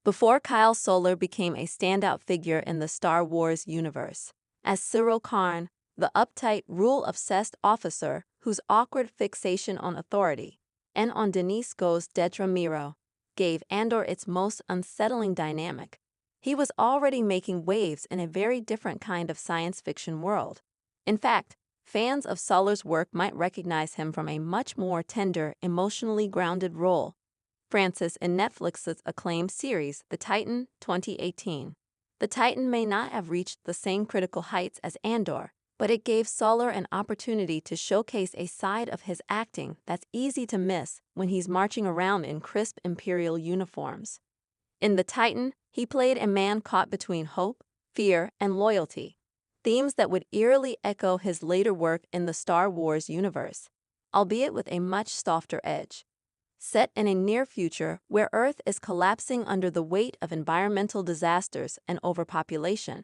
before Kyle Solar became a standout figure in the Star Wars universe. As Cyril Karn, the uptight, rule-obsessed officer whose awkward fixation on authority and on Denise Go's Dedra Meero gave Andor its most unsettling dynamic. He was already making waves in a very different kind of science fiction world. In fact, fans of Solar's work might recognize him from a much more tender, emotionally grounded role. Francis in Netflix's acclaimed series, The Titan, 2018. The Titan may not have reached the same critical heights as Andor, but it gave Solar an opportunity to showcase a side of his acting that's easy to miss when he's marching around in crisp Imperial uniforms. In The Titan, he played a man caught between hope, fear, and loyalty, themes that would eerily echo his later work in the Star Wars universe, albeit with a much softer edge. Set in a near future where Earth is collapsing under the weight of environmental disasters and overpopulation,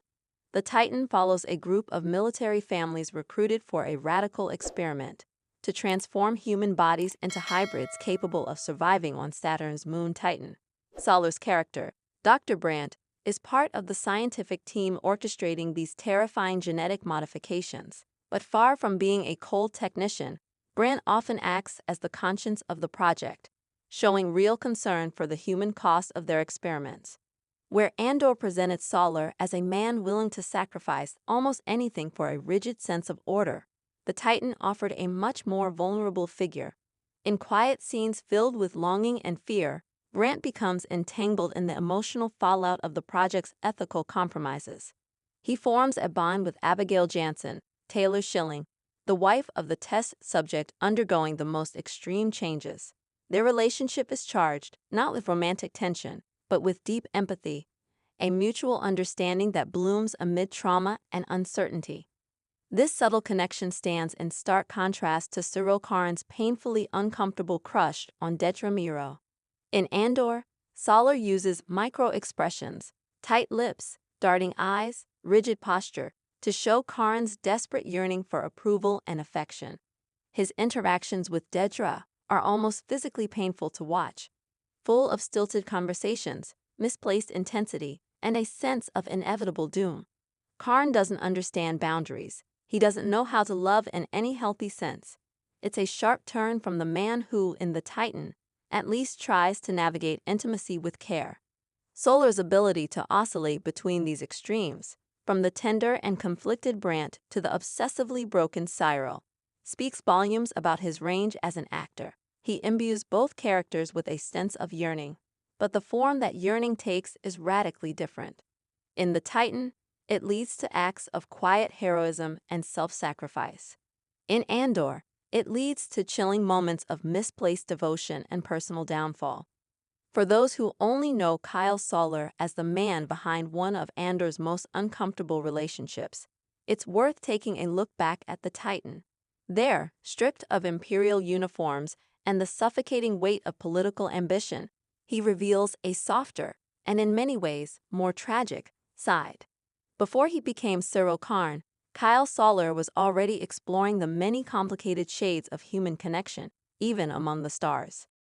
The Titan follows a group of military families recruited for a radical experiment to transform human bodies into hybrids capable of surviving on Saturn's moon Titan. Solar's character, Dr. Brandt, is part of the scientific team orchestrating these terrifying genetic modifications. But far from being a cold technician, Brandt often acts as the conscience of the project, showing real concern for the human cost of their experiments. Where Andor presented Solar as a man willing to sacrifice almost anything for a rigid sense of order, the Titan offered a much more vulnerable figure. In quiet scenes filled with longing and fear, Brandt becomes entangled in the emotional fallout of the project's ethical compromises. He forms a bond with Abigail Jansen, Taylor Schilling, the wife of the test subject undergoing the most extreme changes. Their relationship is charged, not with romantic tension, but with deep empathy, a mutual understanding that blooms amid trauma and uncertainty. This subtle connection stands in stark contrast to Cyril Karn's painfully uncomfortable crush on Dedra Meero. In Andor, Solar uses micro-expressions, tight lips, darting eyes, rigid posture, to show Karn's desperate yearning for approval and affection. His interactions with Dedra are almost physically painful to watch, full of stilted conversations, misplaced intensity, and a sense of inevitable doom. Karn doesn't understand boundaries. He doesn't know how to love in any healthy sense. It's a sharp turn from the man who, in The Titan, at least tries to navigate intimacy with care. Solar's ability to oscillate between these extremes, from the tender and conflicted Brandt to the obsessively broken Cyril, speaks volumes about his range as an actor. He imbues both characters with a sense of yearning, but the form that yearning takes is radically different. In The Titan, it leads to acts of quiet heroism and self-sacrifice. In Andor, it leads to chilling moments of misplaced devotion and personal downfall. For those who only know Kyle Solar as the man behind one of Andor's most uncomfortable relationships, it's worth taking a look back at The Titan. There, stripped of Imperial uniforms and the suffocating weight of political ambition, he reveals a softer, and in many ways, more tragic, side. Before he became Cyril Karn, Kyle Solar was already exploring the many complicated shades of human connection, even among the stars.